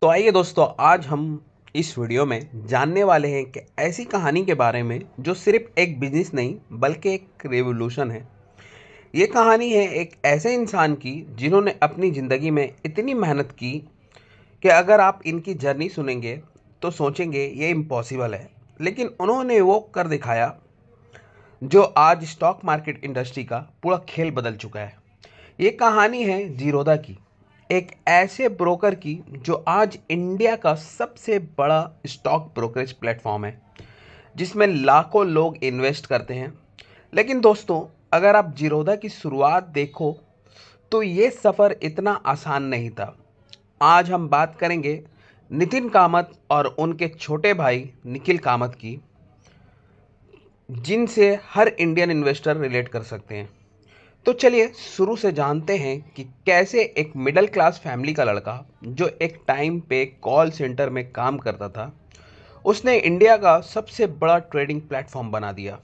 तो आइए दोस्तों, आज हम इस वीडियो में जानने वाले हैं कि ऐसी कहानी के बारे में जो सिर्फ एक बिजनेस नहीं बल्कि एक रेवोल्यूशन है। ये कहानी है एक ऐसे इंसान की जिन्होंने अपनी ज़िंदगी में इतनी मेहनत की कि अगर आप इनकी जर्नी सुनेंगे तो सोचेंगे ये इम्पॉसिबल है, लेकिन उन्होंने वो कर दिखाया जो आज स्टॉक मार्केट इंडस्ट्री का पूरा खेल बदल चुका है। ये कहानी है जीरोधा की, एक ऐसे ब्रोकर की जो आज इंडिया का सबसे बड़ा स्टॉक ब्रोकरेज प्लेटफॉर्म है, जिसमें लाखों लोग इन्वेस्ट करते हैं। लेकिन दोस्तों, अगर आप जीरोधा की शुरुआत देखो तो ये सफ़र इतना आसान नहीं था। आज हम बात करेंगे नितिन कामत और उनके छोटे भाई निखिल कामत की, जिनसे हर इंडियन इन्वेस्टर रिलेट कर सकते हैं। तो चलिए शुरू से जानते हैं कि कैसे एक मिडिल क्लास फैमिली का लड़का जो एक टाइम पे कॉल सेंटर में काम करता था, उसने इंडिया का सबसे बड़ा ट्रेडिंग प्लेटफॉर्म बना दिया।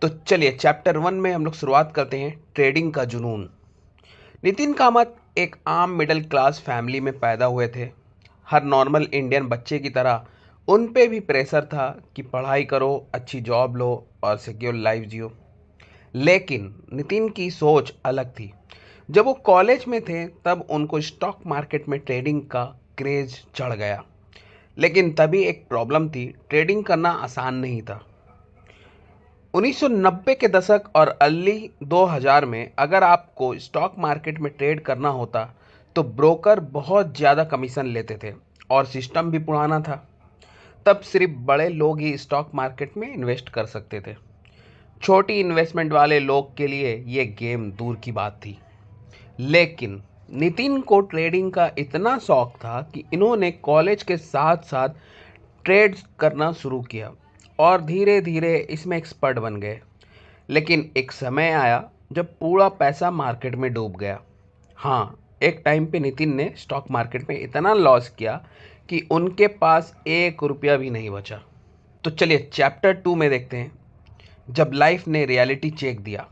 तो चलिए चैप्टर 1 में हम लोग शुरुआत करते हैं, ट्रेडिंग का जुनून। नितिन कामत एक आम मिडिल क्लास फैमिली में पैदा हुए थे। हर नॉर्मल इंडियन बच्चे की तरह उन पे भी प्रेशर था कि पढ़ाई करो, अच्छी जॉब लो और सिक्योर लाइफ जियो। लेकिन नितिन की सोच अलग थी। जब वो कॉलेज में थे तब उनको स्टॉक मार्केट में ट्रेडिंग का क्रेज चढ़ गया। लेकिन तभी एक प्रॉब्लम थी, ट्रेडिंग करना आसान नहीं था। 1990 के दशक और अर्ली 2000 में अगर आपको स्टॉक मार्केट में ट्रेड करना होता तो ब्रोकर बहुत ज़्यादा कमीशन लेते थे और सिस्टम भी पुराना था। तब सिर्फ बड़े लोग ही स्टॉक मार्केट में इन्वेस्ट कर सकते थे। छोटी इन्वेस्टमेंट वाले लोग के लिए ये गेम दूर की बात थी। लेकिन नितिन को ट्रेडिंग का इतना शौक था कि इन्होंने कॉलेज के साथ साथ ट्रेड्स करना शुरू किया और धीरे धीरे इसमें एक्सपर्ट बन गए। लेकिन एक समय आया जब पूरा पैसा मार्केट में डूब गया। हाँ, एक टाइम पे नितिन ने स्टॉक मार्केट में इतना लॉस किया कि उनके पास 1 रुपया भी नहीं बचा। तो चलिए चैप्टर 2 में देखते हैं, जब लाइफ ने रियलिटी चेक दिया।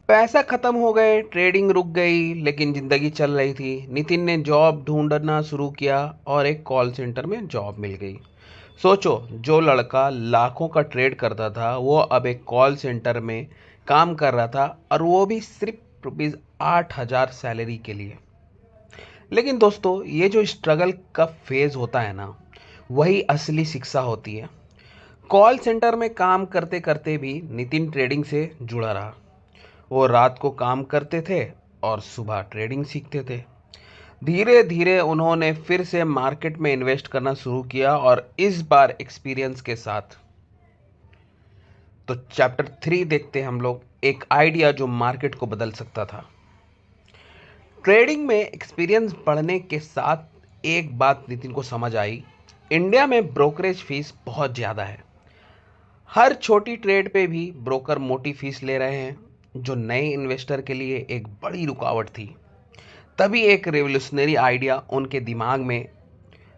पैसा खत्म हो गए, ट्रेडिंग रुक गई, लेकिन जिंदगी चल रही थी। नितिन ने जॉब ढूंढना शुरू किया और एक कॉल सेंटर में जॉब मिल गई। सोचो, जो लड़का लाखों का ट्रेड करता था वो अब एक कॉल सेंटर में काम कर रहा था, और वो भी सिर्फ ₹8,000 सैलरी के लिए। लेकिन दोस्तों, ये जो स्ट्रगल का फेज होता है ना, वही असली शिक्षा होती है। कॉल सेंटर में काम करते करते भी नितिन ट्रेडिंग से जुड़ा रहा। वो रात को काम करते थे और सुबह ट्रेडिंग सीखते थे। धीरे धीरे उन्होंने फिर से मार्केट में इन्वेस्ट करना शुरू किया, और इस बार एक्सपीरियंस के साथ। तो चैप्टर 3 देखते हैं हम लोग, एक आइडिया जो मार्केट को बदल सकता था। ट्रेडिंग में एक्सपीरियंस बढ़ने के साथ एक बात नितिन को समझ आई, इंडिया में ब्रोकरेज फीस बहुत ज़्यादा है। हर छोटी ट्रेड पे भी ब्रोकर मोटी फीस ले रहे हैं, जो नए इन्वेस्टर के लिए एक बड़ी रुकावट थी। तभी एक रेवोल्यूशनरी आइडिया उनके दिमाग में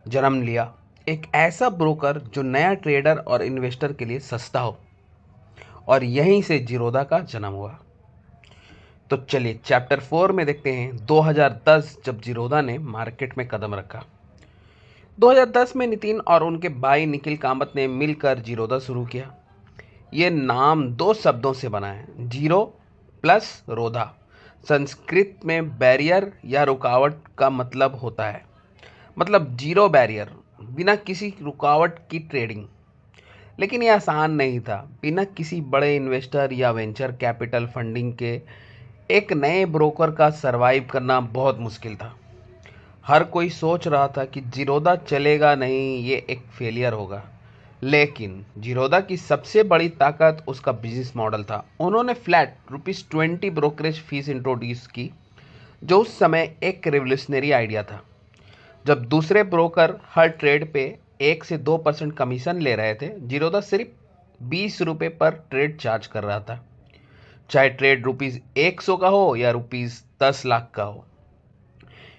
जन्म लिया, एक ऐसा ब्रोकर जो नया ट्रेडर और इन्वेस्टर के लिए सस्ता हो। और यहीं से जीरोधा का जन्म हुआ। तो चलिए चैप्टर 4 में देखते हैं, 2010 जब जीरोधा ने मार्केट में कदम रखा। 2010 में नितिन और उनके भाई निखिल कामत ने मिलकर जीरोधा शुरू किया। ये नाम दो शब्दों से बना है, जीरो प्लस रोधा। संस्कृत में बैरियर या रुकावट का मतलब होता है, मतलब जीरो बैरियर, बिना किसी रुकावट की ट्रेडिंग। लेकिन ये आसान नहीं था। बिना किसी बड़े इन्वेस्टर या वेंचर कैपिटल फंडिंग के एक नए ब्रोकर का सरवाइव करना बहुत मुश्किल था। हर कोई सोच रहा था कि जीरोधा चलेगा नहीं, ये एक फेलियर होगा। लेकिन जीरोधा की सबसे बड़ी ताकत उसका बिजनेस मॉडल था। उन्होंने फ्लैट ₹20 ब्रोकरेज फीस इंट्रोड्यूस की, जो उस समय एक रेवोल्यूशनरी आइडिया था। जब दूसरे ब्रोकर हर ट्रेड पे 1 से 2% कमीशन ले रहे थे, जीरोधा सिर्फ ₹20 पर ट्रेड चार्ज कर रहा था, चाहे ट्रेड ₹100 का हो या ₹10 लाख का हो।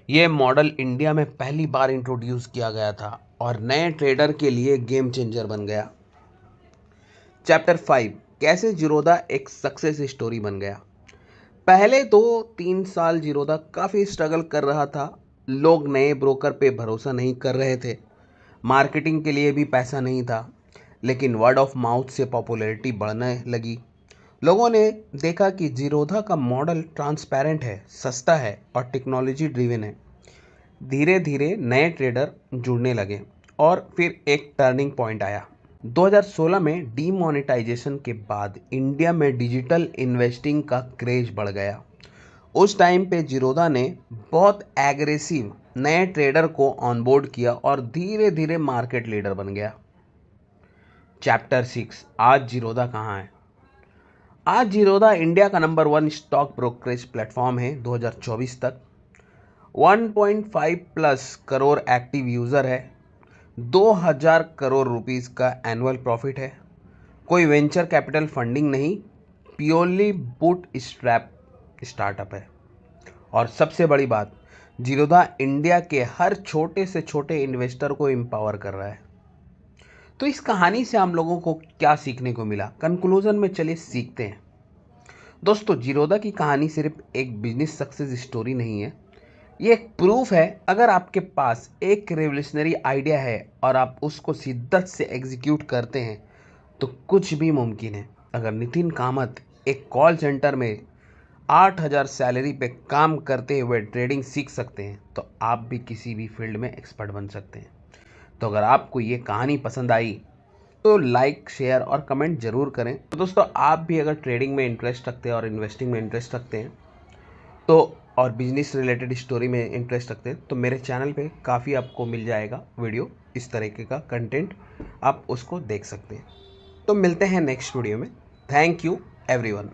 ये मॉडल इंडिया में पहली बार इंट्रोड्यूस किया गया था और नए ट्रेडर के लिए गेम चेंजर बन गया। चैप्टर 5, कैसे जीरोधा एक सक्सेस स्टोरी बन गया। पहले 2-3 साल जीरोधा काफ़ी स्ट्रगल कर रहा था। लोग नए ब्रोकर पे भरोसा नहीं कर रहे थे, मार्केटिंग के लिए भी पैसा नहीं था, लेकिन वर्ड ऑफ माउथ से पॉपुलैरिटी बढ़ने लगी। लोगों ने देखा कि जीरोधा का मॉडल ट्रांसपेरेंट है, सस्ता है और टेक्नोलॉजी ड्रिवन है। धीरे धीरे नए ट्रेडर जुड़ने लगे और फिर एक टर्निंग पॉइंट आया। 2016 में डीमोनेटाइजेशन के बाद इंडिया में डिजिटल इन्वेस्टिंग का क्रेज बढ़ गया। उस टाइम पे जीरोधा ने बहुत एग्रेसिव नए ट्रेडर को ऑनबोर्ड किया और धीरे धीरे मार्केट लीडर बन गया। चैप्टर 6, आज जीरोधा कहाँ है? आज जीरोधा इंडिया का नंबर 1 स्टॉक ब्रोकरेज प्लेटफॉर्म है। 2024 तक 1.5 प्लस करोड़ एक्टिव यूज़र है। 2000 करोड़ रुपीस का एनुअल प्रॉफिट है। कोई वेंचर कैपिटल फंडिंग नहीं, प्योरली बूट स्ट्रैप स्टार्टअप है। और सबसे बड़ी बात, जीरोधा इंडिया के हर छोटे से छोटे इन्वेस्टर को एम्पावर कर रहा है। तो इस कहानी से हम लोगों को क्या सीखने को मिला? कंक्लूजन में चलिए सीखते हैं। दोस्तों, जीरोधा की कहानी सिर्फ एक बिजनेस सक्सेस स्टोरी नहीं है, ये एक प्रूफ है। अगर आपके पास एक रेवोल्यूशनरी आइडिया है और आप उसको शिद्दत से एग्जीक्यूट करते हैं तो कुछ भी मुमकिन है। अगर नितिन कामत एक कॉल सेंटर में 8000 सैलरी पे काम करते हुए ट्रेडिंग सीख सकते हैं तो आप भी किसी भी फील्ड में एक्सपर्ट बन सकते हैं। तो अगर आपको ये कहानी पसंद आई तो लाइक, शेयर और कमेंट जरूर करें। तो दोस्तों, आप भी अगर ट्रेडिंग में इंटरेस्ट रखते हैं और इन्वेस्टिंग में इंटरेस्ट रखते हैं तो और बिजनेस रिलेटेड स्टोरी में इंटरेस्ट रखते हैं तो मेरे चैनल पे काफ़ी आपको मिल जाएगा वीडियो, इस तरीके का कंटेंट आप उसको देख सकते हैं। तो मिलते हैं नेक्स्ट वीडियो में। Thank you everyone.